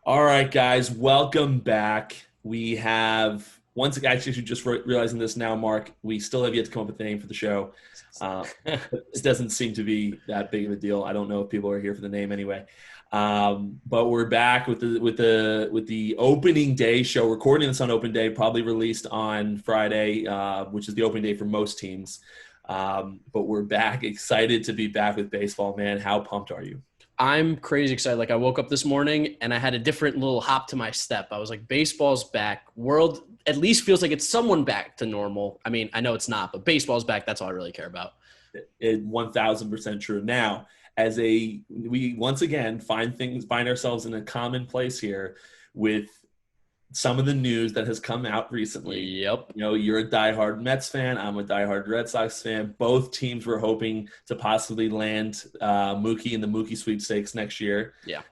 All right, guys, welcome back. We have once again, actually, just realizing this now, Mark. We still have yet to come up with a name for the show. Uh, this doesn't seem to be that big of a deal. I don't know if people are here for the name anyway. But we're back with the opening day show. Recording this on open day, probably released on Friday, which is the opening day for most teams. But we're back, excited to be back with baseball, man. How pumped are you? I'm crazy excited. Like I woke up this morning and I had a different little hop to my step. I was like, baseball's back. World at least feels like it's someone back to normal. I mean, I know it's not, but baseball's back. That's all I really care about. 1000% true. Now, we once again find ourselves in a common place here with some of the news that has come out recently. Yep. You know, you're a diehard Mets fan. I'm a diehard Red Sox fan. Both teams were hoping to possibly land Mookie in the Mookie sweepstakes next year. Yeah.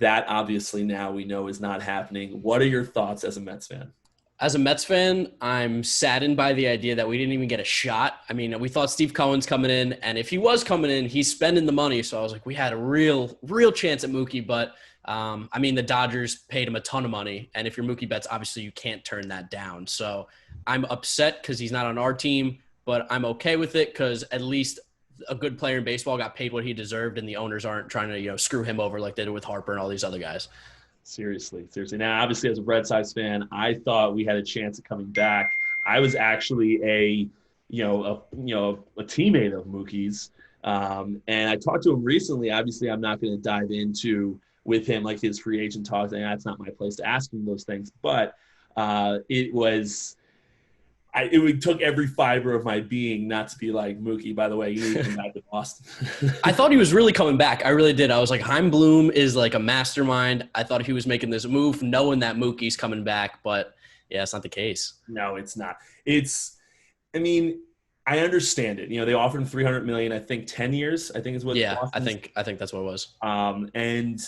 That obviously now we know is not happening. What are your thoughts as a Mets fan? As a Mets fan, I'm saddened by the idea that we didn't even get a shot. I mean, we thought Steve Cohen's coming in, and if he was coming in, he's spending the money. So I was like, we had a real chance at Mookie, but I mean, the Dodgers paid him a ton of money, and if you're Mookie Betts, obviously you can't turn that down. So I'm upset because he's not on our team, but I'm okay with it because at least a good player in baseball got paid what he deserved, and the owners aren't trying to screw him over like they did with Harper and all these other guys. Seriously. Now, obviously, as a Red Sox fan, I thought we had a chance of coming back. I was actually a teammate of Mookie's, and I talked to him recently. Obviously, I'm not going to dive into with him like his free agent talks, and that's not my place to ask him those things. But it took every fiber of my being not to be like, Mookie, by the way, you need to come back to Boston. I thought he was really coming back. I really did. I was like, Heim Bloom is like a mastermind. I thought he was making this move knowing that Mookie's coming back, but yeah, it's not the case. No, it's not. I mean, I understand it. You know, they offered him $300 million, I think 10 years, I think is what. Yeah, I think that's what it was. And,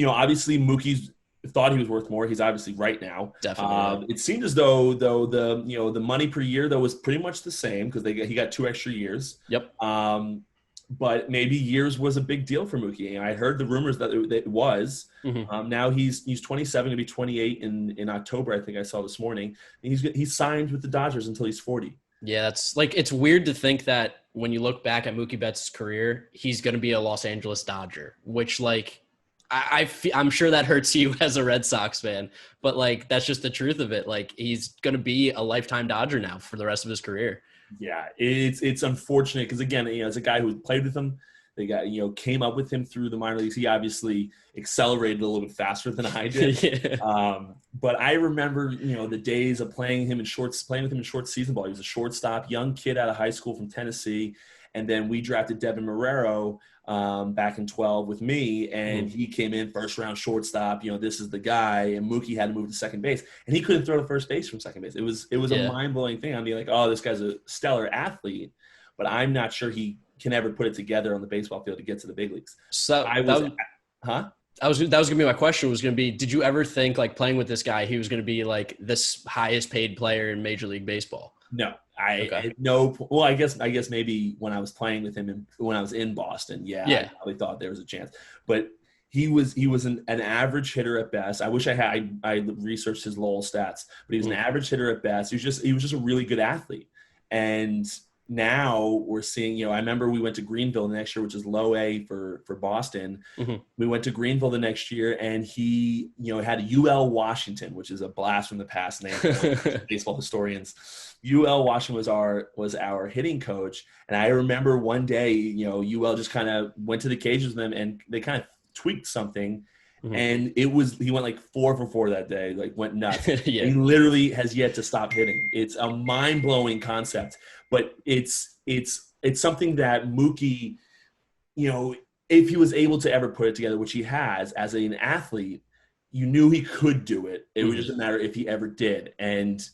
obviously Mookie's thought he was worth more. He's obviously right now. Definitely. It seemed as though the money per year though was pretty much the same because he got 2 extra years. Yep. But maybe years was a big deal for Mookie. I heard the rumors that it was. Mm-hmm. Now he's 27, going to be 28 in October. I think I saw this morning. And he's signed with the Dodgers until he's 40. Yeah, that's like it's weird to think that when you look back at Mookie Betts' career, he's going to be a Los Angeles Dodger, which like I'm sure that hurts you as a Red Sox fan, but like that's just the truth of it. Like he's going to be a lifetime Dodger now for the rest of his career. Yeah, it's unfortunate because again, as a guy who played with him, they got came up with him through the minor leagues. He obviously accelerated a little bit faster than I did. Yeah. But I remember the days of playing with him in short season ball. He was a shortstop, young kid out of high school from Tennessee, and then we drafted Devin Marrero back in 12 with me, and he came in first round shortstop. This is the guy, and Mookie had to move to second base, and he couldn't throw to first base from second base. It was a mind blowing thing. I'd be like, oh, this guy's a stellar athlete, but I'm not sure he can ever put it together on the baseball field to get to the big leagues. So that was gonna be my question. Was gonna be, did you ever think like playing with this guy, he was gonna be like this highest paid player in Major League Baseball? No, Well, I guess maybe when I was playing with him and when I was in Boston, I probably thought there was a chance. But he was an average hitter at best. I wish I researched his Lowell stats, but he was an average hitter at best. He was just a really good athlete. And now we're seeing, I remember we went to Greenville the next year, which is low A for Boston. Mm-hmm. We went to Greenville the next year, and he, had UL Washington, which is a blast from the past name for baseball historians. UL Washington was our hitting coach. And I remember one day, UL just kind of went to the cages with them and they kind of tweaked something. Mm-hmm. And he went like 4 for 4 that day, like went nuts. Yeah. He literally has yet to stop hitting. It's a mind blowing concept, but it's something that Mookie, if he was able to ever put it together, which he has as an athlete, you knew he could do it. It was just a matter if he ever did. And,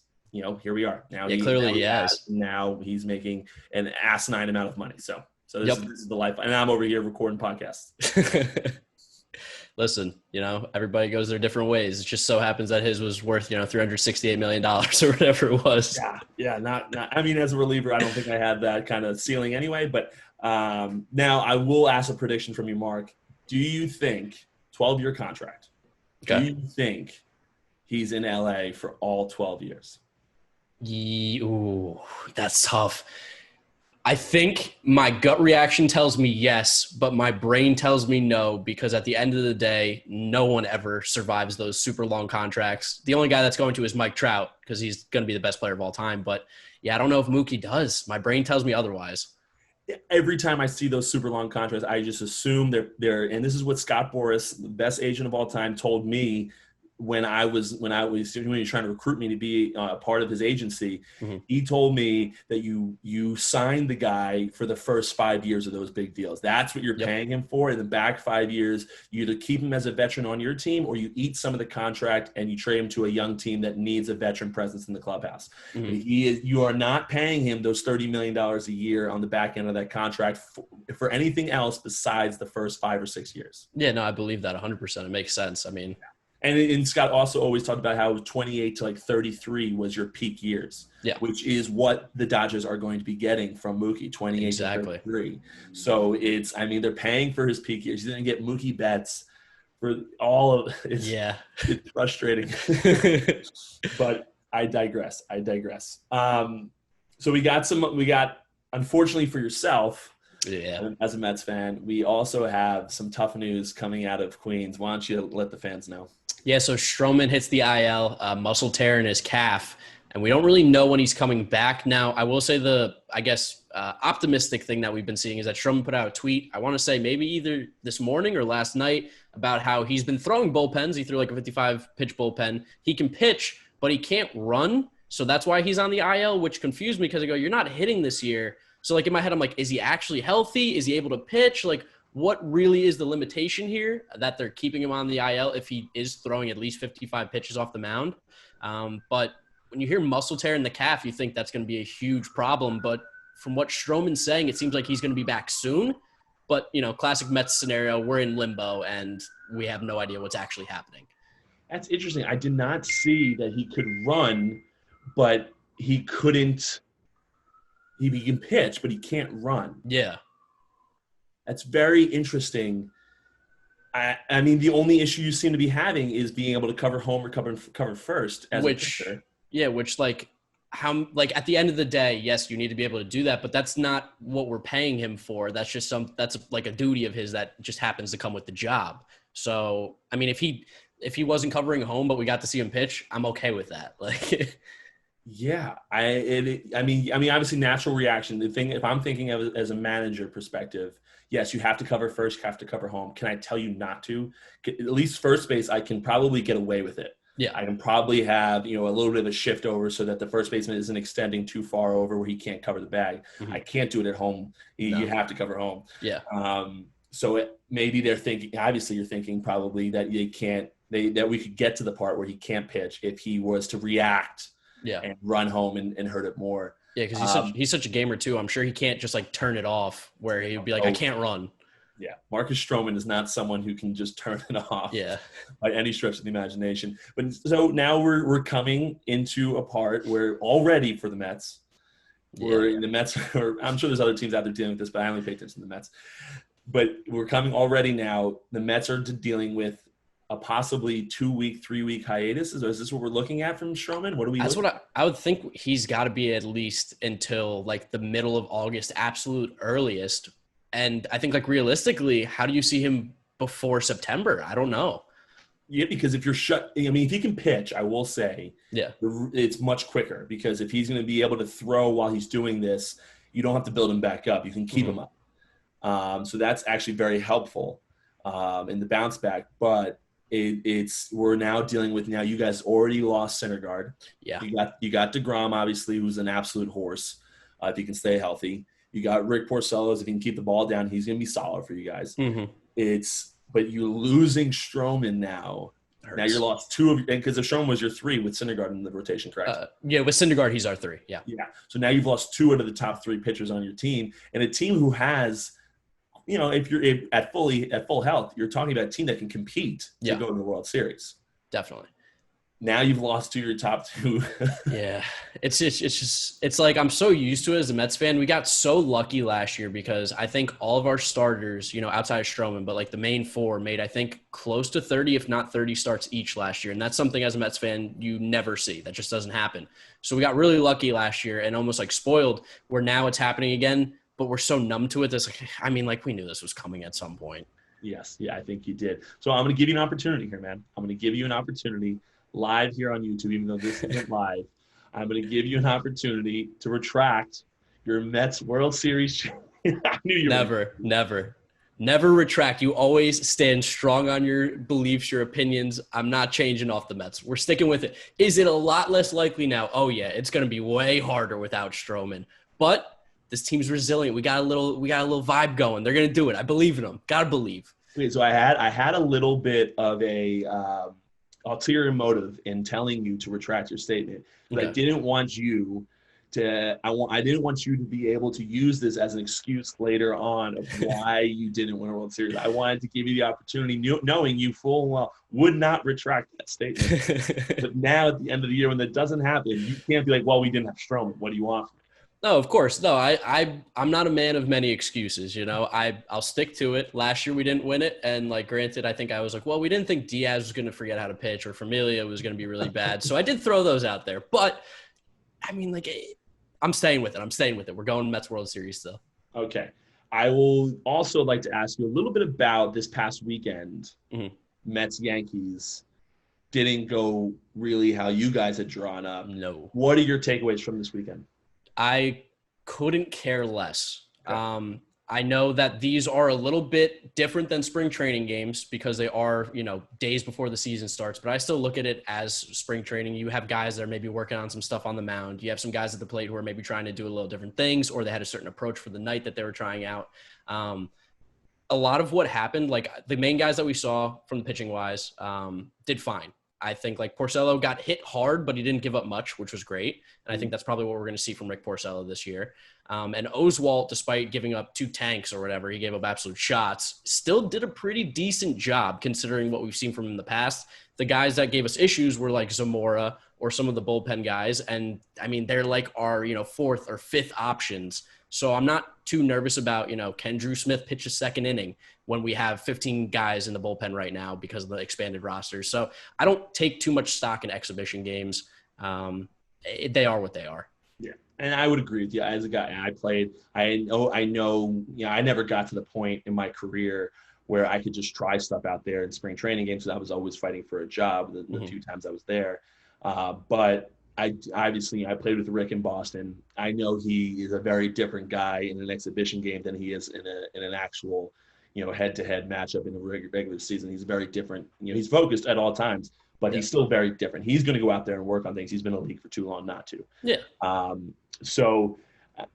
here we are now. Clearly he has. Now he's making an asinine amount of money. So this is the life. And I'm over here recording podcasts. Listen, everybody goes their different ways. It just so happens that his was worth, $368 million or whatever it was. Yeah. Not. I mean, as a reliever, I don't think I had that kind of ceiling anyway. But now I will ask a prediction from you, Mark. Do you think 12-year contract? Do you think he's in LA for all 12 years? Ooh, that's tough. I think my gut reaction tells me yes, but my brain tells me no, because at the end of the day, no one ever survives those super long contracts. The only guy that's going to is Mike Trout, because he's going to be the best player of all time. But yeah, I don't know if Mookie does. My brain tells me otherwise. Every time I see those super long contracts, I just assume they're and this is what Scott Boras, the best agent of all time, told me when he was trying to recruit me to be a part of his agency. Mm-hmm. He told me that you signed the guy for the first 5 years of those big deals. That's what you're paying him for. In the back 5 years, you either keep him as a veteran on your team or you eat some of the contract and you trade him to a young team that needs a veteran presence in the clubhouse. Mm-hmm. You are not paying him those $30 million a year on the back end of that contract for anything else besides the first 5 or 6 years. Yeah, no, I believe that 100%. It makes sense. I mean, and Scott also always talked about how 28 to 33 was your peak years, which is what the Dodgers are going to be getting from Mookie, 28 to 33. So they're paying for his peak years. He's going to get Mookie Betts for all of it. Yeah. It's frustrating. But I digress. So we got, unfortunately for yourself, as a Mets fan, we also have some tough news coming out of Queens. Why don't you let the fans know? Yeah, so Stroman hits the IL, muscle tear in his calf, and we don't really know when he's coming back. Now, I will say optimistic thing that we've been seeing is that Stroman put out a tweet, I want to say maybe either this morning or last night, about how he's been throwing bullpens. He threw like a 55-pitch bullpen. He can pitch, but he can't run, so that's why he's on the IL, which confused me because I go, you're not hitting this year. So, like, in my head, I'm like, is he actually healthy? Is he able to pitch? Like, what really is the limitation here that they're keeping him on the IL if he is throwing at least 55 pitches off the mound? But when you hear muscle tear in the calf, you think that's going to be a huge problem. But from what Stroman's saying, it seems like he's going to be back soon. But, classic Mets scenario, we're in limbo, and we have no idea what's actually happening. That's interesting. I did not see that he could run, but he couldn't – he can pitch, but he can't run. Yeah. That's very interesting. I mean, the only issue you seem to be having is being able to cover home or cover first as a pitcher. Yeah, which at the end of the day, yes, you need to be able to do that, but that's not what we're paying him for. That's just that's like a duty of his that just happens to come with the job. So, I mean, if he wasn't covering home, but we got to see him pitch, I'm okay with that. Yeah, I mean, obviously, natural reaction. The thing, if I'm thinking of it as a manager perspective, yes, you have to cover first, you have to cover home. Can I tell you not to? At least first base, I can probably get away with it. Yeah, I can probably have a little bit of a shift over so that the first baseman isn't extending too far over where he can't cover the bag. Mm-hmm. I can't do it at home. You have to cover home. Yeah. So maybe they're thinking. Obviously, you're thinking probably that they can't. That we could get to the part where he can't pitch if he was to react. Yeah, and run home and hurt it more. Yeah, because he's such a gamer too. I'm sure he can't just turn it off where he'd be like, I can't run. Yeah, Marcus Stroman is not someone who can just turn it off. Yeah, by any stretch of the imagination. But so now we're coming into a part where already for the Mets, the Mets. I'm sure there's other teams out there dealing with this, but I only pay attention to the Mets. But we're coming already now. The Mets are dealing with a possibly 2-week, 3-week hiatus. Is this what we're looking at from Stroman? What do we? That's what I would think. He's got to be at least until the middle of August, absolute earliest. And I think realistically, how do you see him before September? I don't know. Yeah, because if you're if he can pitch, I will say, it's much quicker because if he's going to be able to throw while he's doing this, you don't have to build him back up. You can keep him up. So that's actually very helpful in the bounce back. But we're now dealing with you guys already lost Syndergaard. Yeah. You got DeGrom, obviously, who's an absolute horse if he can stay healthy. You got Rick Porcello. If he can keep the ball down, he's going to be solid for you guys. Mm-hmm. But you're losing Stroman now. Now you're lost two of – because if Stroman was your 3 with Syndergaard in the rotation, correct? With Syndergaard, he's our 3, yeah. Yeah. So now you've lost 2 out of the top 3 pitchers on your team. And a team who has – if you're at full health, you're talking about a team that can compete to go to the World Series. Definitely. Now you've lost to your top two. Yeah, it's like I'm so used to it as a Mets fan. We got so lucky last year because I think all of our starters, outside of Stroman, but like the main four made, I think, close to 30, if not 30 starts each last year. And that's something as a Mets fan you never see. That just doesn't happen. So we got really lucky last year and almost like spoiled where now it's happening again, but we're so numb to it. We knew this was coming at some point. Yes. Yeah, I think you did. So I'm going to give you an opportunity here, man. I'm going to give you an opportunity live here on YouTube, even though this isn't live. I'm going to give you an opportunity to retract your Mets World Series. I knew you Never retract. You always stand strong on your beliefs, your opinions. I'm not changing off the Mets. We're sticking with it. Is it a lot less likely now? Oh yeah, it's going to be way harder without Stroman. But this team's resilient. We got a little vibe going. They're going to do it. I believe in them. Got to believe. Okay, so I had a little bit of a ulterior motive in telling you to retract your statement, but okay. I didn't want you to be able to use this as an excuse later on of why you didn't win a World Series. I wanted to give you the opportunity, knowing you full well would not retract that statement. But now at the end of the year, when that doesn't happen, you can't be like, well, we didn't have Stroman. What do you want? No, of course. No, I'm not a man of many excuses, I'll stick to it. Last year we didn't win it. And granted, I think I was like, well, we didn't think Diaz was going to forget how to pitch or Familia was going to be really bad. So I did throw those out there. But I'm staying with it. We're going Mets World Series still. Okay. I will also like to ask you a little bit about this past weekend. Mm-hmm. Mets Yankees didn't go really how you guys had drawn up. No. What are your takeaways from this weekend? I couldn't care less. Okay. I know that these are a little bit different than spring training games because they are, days before the season starts, but I still look at it as spring training. You have guys that are maybe working on some stuff on the mound. You have some guys at the plate who are maybe trying to do a little different things, or they had a certain approach for the night that they were trying out. A lot of what happened, the main guys that we saw from the pitching wise, did fine. I think Porcello got hit hard, but he didn't give up much, which was great. And I think that's probably what we're going to see from Rick Porcello this year. And Oswalt, despite giving up 2 tanks or whatever, he gave up absolute shots, still did a pretty decent job considering what we've seen from him in the past. The guys that gave us issues were Zamora or some of the bullpen guys. And they're our, 4th or 5th options. So I'm not too nervous about, can Drew Smith pitch a second inning when we have 15 guys in the bullpen right now because of the expanded rosters. So I don't take too much stock in exhibition games. They are what they are. Yeah. And I would agree with you. As a guy, I know, I never got to the point in my career where I could just try stuff out there in spring training games. I was always fighting for a job the few times I was there. But I played with Rick in Boston. I know he is a very different guy in an exhibition game than he is in an actual, head-to-head matchup in the regular season. He's very different. He's focused at all times, but he's still very different. He's going to go out there and work on things. He's been in the league for too long not to. Yeah. So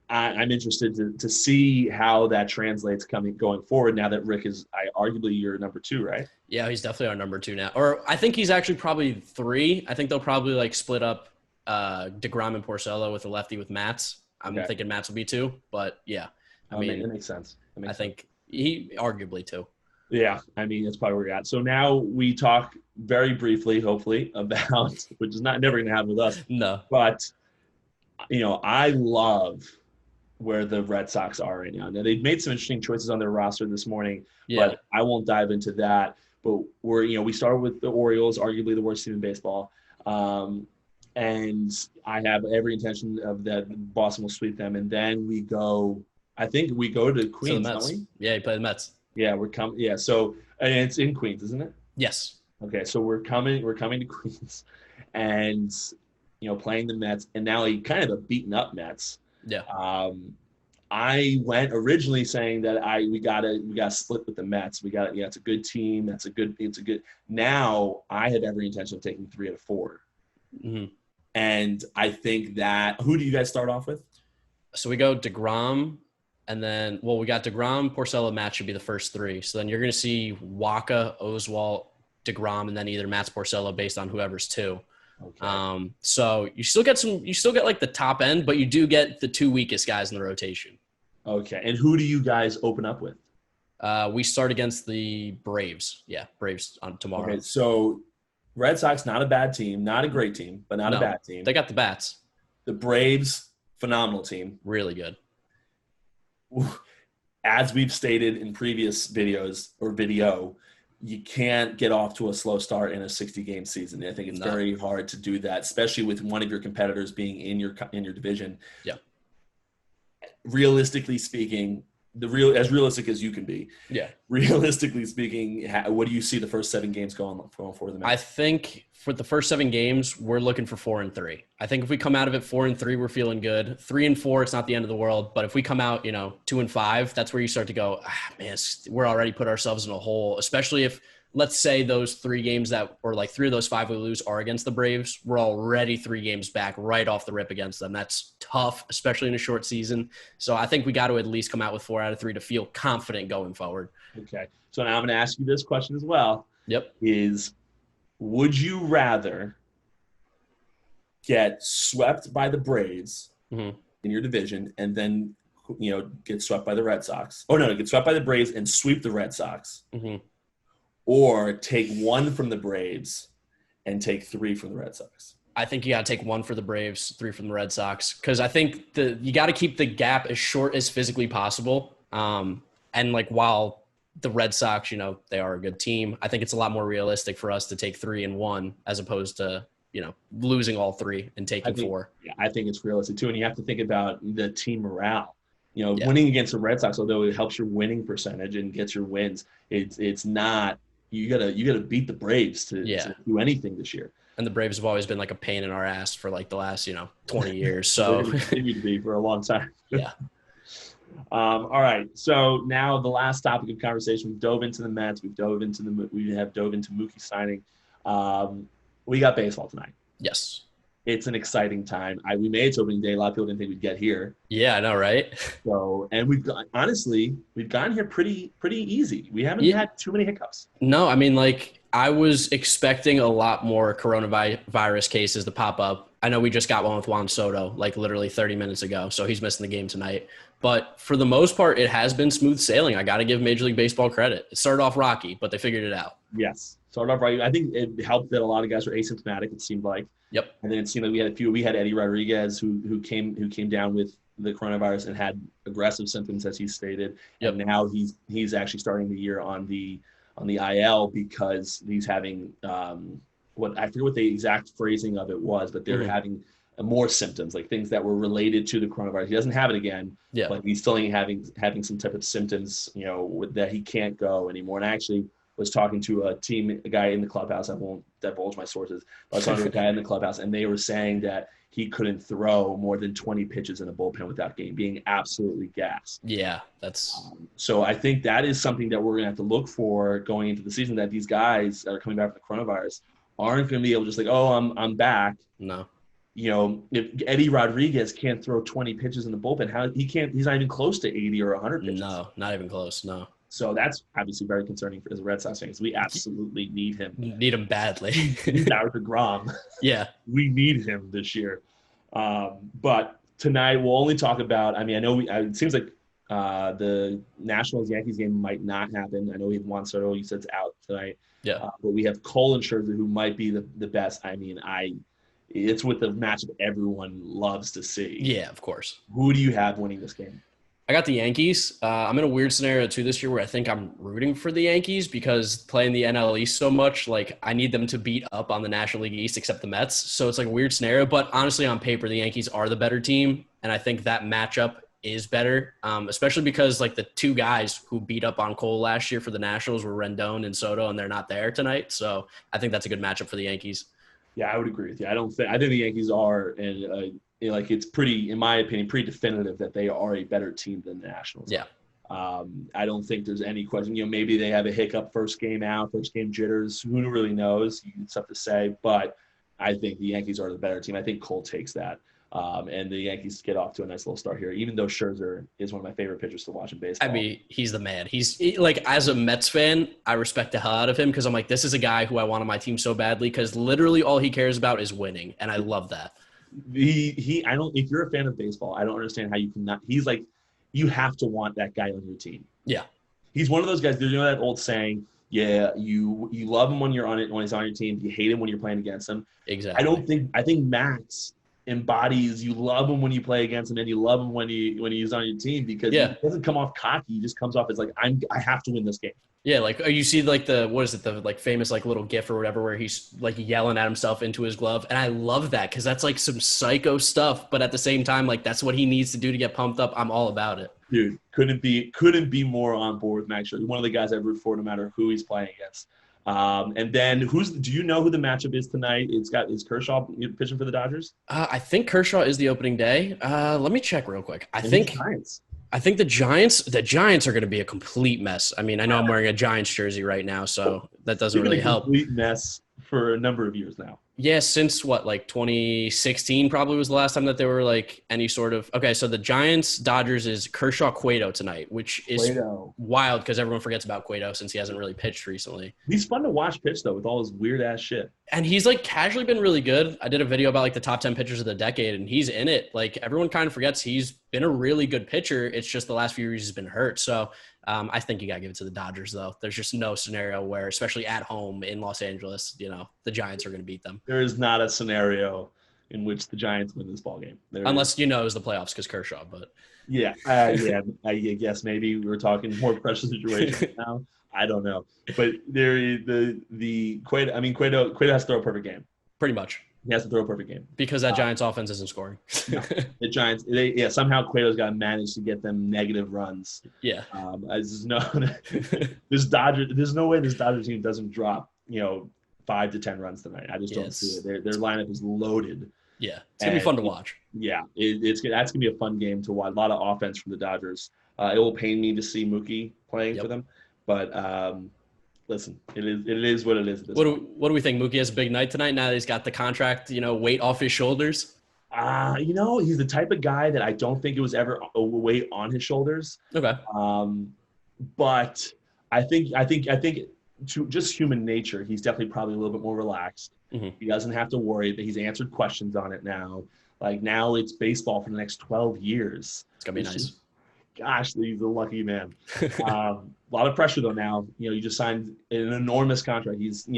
I'm interested to see how that translates going forward now that Rick is arguably your number 2, right? Yeah, he's definitely our number 2 now. Or I think he's actually probably 3. I think they'll probably split up DeGrom and Porcello with a lefty with Matz. I'm thinking Matz will be 2, but yeah. That makes sense. I think he arguably 2. Yeah, that's probably where we're at. So now we talk very briefly, hopefully, about, which is never going to happen with us. No. But, I love where the Red Sox are right now. Now, they've made some interesting choices on their roster this morning, but I won't dive into that. But we started with the Orioles, arguably the worst team in baseball. And I have every intention of that Boston will sweep them. And then we go to Queens, don't we? Yeah, you play the Mets. Yeah, we're coming. Yeah, so and it's in Queens, isn't it? Yes. Okay, so we're coming to Queens, and playing the Mets, and now kind of a beaten up Mets. Yeah. I went originally saying that we gotta split with the Mets. It's a good team. It's a good. Now I have every intention of taking 3 out of 4. Mm-hmm. And I think that who do you guys start off with? So we go DeGrom. And then, we got DeGrom, Porcello, Matt should be the first 3. So then you're going to see Waka, Oswalt, DeGrom, and then either Matt's Porcello based on whoever's 2. Okay. So you still get the top end, but you do get the 2 weakest guys in the rotation. Okay. And who do you guys open up with? We start against the Braves. Yeah, Braves on tomorrow. Okay. So Red Sox, not a bad team, not a great team, but not a bad team. They got the bats. The Braves, phenomenal team. Really good. As we've stated in previous videos or video, you can't get off to a slow start in a 60-game season. I think it's very hard to do that, especially with one of your competitors being in your division. Yeah. Realistically speaking, as realistic as you can be. Yeah. Realistically speaking, what do you see the first 7 games going for them? I think for the first 7 games, we're looking for 4-3. I think if we come out of it 4-3, we're feeling good. 3-4, it's not the end of the world. But if we come out, 2-5, that's where you start to go, man, we're already put ourselves in a hole. Especially if, let's say, those 3 games or like 3 of those 5 we lose are against the Braves. We're already 3 games back right off the rip against them. That's tough, especially in a short season. So I think we got to at least come out with 4 out of 3 to feel confident going forward. Okay. So now I'm going to ask you this question as well. Yep. Would you rather get swept by the Braves in your division and then, get swept by the Red Sox? Oh, no, get swept by the Braves and sweep the Red Sox. Or take 1 from the Braves and take 3 from the Red Sox? I think you got to take 1 for the Braves, 3 from the Red Sox, because I think you got to keep the gap as short as physically possible. And while the Red Sox, they are a good team, I think it's a lot more realistic for us to take 3 and 1 as opposed to, losing all 3 and taking 4. Yeah, I think it's realistic too. And you have to think about the team morale. Winning against the Red Sox, although it helps your winning percentage and gets your wins, it's not. You gotta beat the Braves to do anything this year. And the Braves have always been like a pain in our ass for the last 20 years. So they continue to be for a long time. Yeah. All right. So now the last topic of conversation, we've dove into the Mets. We have dove into Mookie signing. We got baseball tonight. Yes. It's an exciting time. We made it to opening day. A lot of people didn't think we'd get here. Yeah, I know, right? So, and we've gotten here pretty easy. We haven't had too many hiccups. No, I mean, I was expecting a lot more coronavirus cases to pop up. I know we just got one with Juan Soto, literally 30 minutes ago, so he's missing the game tonight. But for the most part, it has been smooth sailing. I got to give Major League Baseball credit. It started off rocky, but they figured it out. Yes, started off right. I think it helped that a lot of guys were asymptomatic, it seemed like. Yep. And then it seemed like we had Eddie Rodriguez who came down with the coronavirus and had aggressive symptoms, as he stated. Yep. And now he's actually starting the year on the IL because he's having I forget what the exact phrasing of it was, but they're having more symptoms, like things that were related to the coronavirus. He doesn't have it again, but he's still having some type of symptoms, that he can't go anymore. And I actually was talking to a guy in the clubhouse. I won't divulge my sources. But I was talking to a guy in the clubhouse, and they were saying that he couldn't throw more than 20 pitches in a bullpen without being absolutely gassed. Yeah, that's. So I think that is something that we're going to have to look for going into the season, that these guys that are coming back from the coronavirus aren't going to be able to just I'm back. No. If Eddie Rodriguez can't throw 20 pitches in the bullpen, he's not even close to 80 or 100 pitches. No, not even close. No. So that's obviously very concerning as a Red Sox fan, because we absolutely need him. Need him badly. Howard DeGrom. Yeah. We need him this year. But tonight we'll only talk about, I know it seems like the Nationals-Yankees game might not happen. I know we have Juan Soto, you said, it's out tonight. Yeah. But we have Cole and Scherzer, who might be the best. It's with the matchup everyone loves to see. Yeah, of course. Who do you have winning this game? I got the Yankees. I'm in a weird scenario too this year where I think I'm rooting for the Yankees because playing the NL East so much, I need them to beat up on the National League East except the Mets. So it's a weird scenario. But honestly, on paper, the Yankees are the better team. And I think that matchup is better, especially because the 2 guys who beat up on Cole last year for the Nationals were Rendon and Soto, and they're not there tonight. So I think that's a good matchup for the Yankees. Yeah, I would agree with you. I think the Yankees are, it's pretty, in my opinion, pretty definitive that they are a better team than the Nationals. Yeah. I don't think there's any question. Maybe they have a hiccup first game jitters. Who really knows? It's tough to say. But I think the Yankees are the better team. I think Cole takes that. And the Yankees get off to a nice little start here, even though Scherzer is one of my favorite pitchers to watch in baseball. He's the man. As a Mets fan, I respect the hell out of him because I'm this is a guy who I want on my team so badly because literally all he cares about is winning, and I love that. If you're a fan of baseball, I don't understand how you cannot. You have to want that guy on your team. Yeah. He's one of those guys. You know that old saying, Yeah, you love him when you're on it when he's on your team. You hate him when you're playing against him. Exactly. I think Max embodies you love him when you play against him and you love him when he's on your team because he Yeah. doesn't come off cocky. He just comes off as like I have to win this game. Yeah, like you see like what is it, the like famous like little gif or whatever where he's like yelling at himself into his glove. And I love that because that's like some psycho stuff, but at the same time, like that's what he needs to do to get pumped up. I'm all about it. Dude, couldn't be more on board with Max Scherzer. One of the guys I root for no matter who he's playing against. And then do you know who the matchup is tonight? Is Kershaw pitching for the Dodgers? I think Kershaw is the opening day. Let me check real quick. I think Giants. I think the Giants are going to be a complete mess. I mean, I know I'm wearing a Giants jersey right now, so that doesn't really help. Complete mess for a number of years now. Yeah, since what, like 2016 probably was the last time that they were like any sort of – okay, so the Giants-Dodgers is Kershaw Cueto tonight, which is wild because everyone forgets about Cueto since he hasn't really pitched recently. He's fun to watch pitch, though, with all his weird-ass shit. And he's like casually been really good. I did a video about like the top 10 pitchers of the decade, and he's in it. Like everyone kind of forgets he's been a really good pitcher. It's just the last few years he's been hurt. So I think you got to give it to the Dodgers, though. There's just no scenario where, especially at home in Los Angeles, the Giants are going to beat them. There is not a scenario in which the Giants win this ballgame. Unless, it was the playoffs because Kershaw, but. Yeah, I guess maybe we're talking more pressure situations now. I don't know. But the Cueto, Cueto has to throw a perfect game. Pretty much. He has to throw a perfect game. Because that Giants offense isn't scoring. No, the Giants, somehow Cueto's got to manage to get them negative runs. Yeah. There's no way this Dodger team doesn't drop, 5 to 10 runs tonight. I just don't see it. Their lineup is loaded. Yeah. It's going to be fun to watch. Yeah. That's going to be a fun game to watch. A lot of offense from the Dodgers. It will pain me to see Mookie playing for them. But listen, it is what it is. What do we think? Mookie has a big night tonight now that he's got the contract, weight off his shoulders? He's the type of guy that I don't think it was ever a weight on his shoulders. Okay. But I think to just human nature, he's definitely probably a little bit more relaxed. Mm-hmm. He doesn't have to worry that he's answered questions on it now. Like now it's baseball for the next 12 years. It's going to be nice. Gosh, he's a lucky man. A lot of pressure though now. You just signed an enormous contract. He's,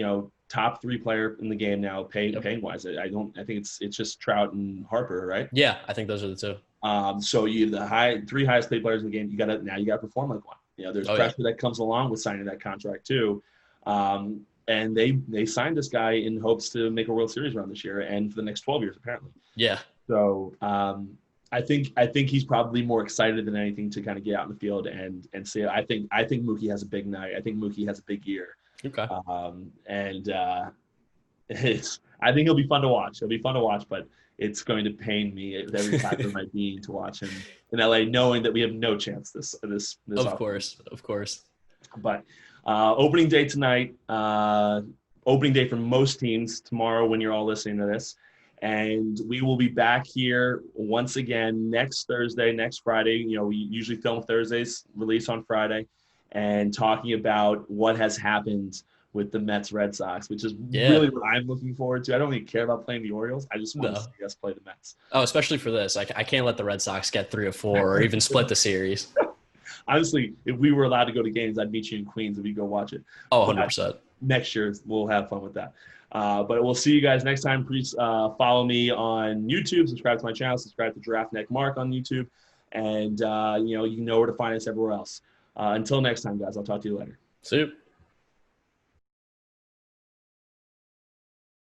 top 3 player in the game now, paying wise. I think it's just Trout and Harper, right? Yeah, I think those are the 2. So you the 3 highest paid players in the game. You gotta perform like one. There's pressure that comes along with signing that contract too. And they signed this guy in hopes to make a World Series run this year and for the next 12 years apparently. Yeah. So I think he's probably more excited than anything to kind of get out in the field and say I think Mookie has a big night. I think Mookie has a big year. Okay. I think he'll be fun to watch. He'll be fun to watch, but it's going to pain me every time of my being to watch him in LA, knowing that we have no chance this. Of course. But opening day tonight. Opening day for most teams tomorrow when you're all listening to this. And we will be back here once again next Thursday, next Friday. We usually film Thursdays, release on Friday, and talking about what has happened with the Mets Red Sox, which is really what I'm looking forward to. I don't really care about playing the Orioles. I just want to see us play the Mets. Oh, especially for this. I can't let the Red Sox get 3 or 4 or even split the series. Honestly, if we were allowed to go to games, I'd meet you in Queens and we'd go watch it. Oh, 100%. Next year, we'll have fun with that. But we'll see you guys next time. Please follow me on YouTube. Subscribe to my channel. Subscribe to Giraffe Neck Mark on YouTube. And, you know where to find us everywhere else. Until next time, guys. I'll talk to you later. See you.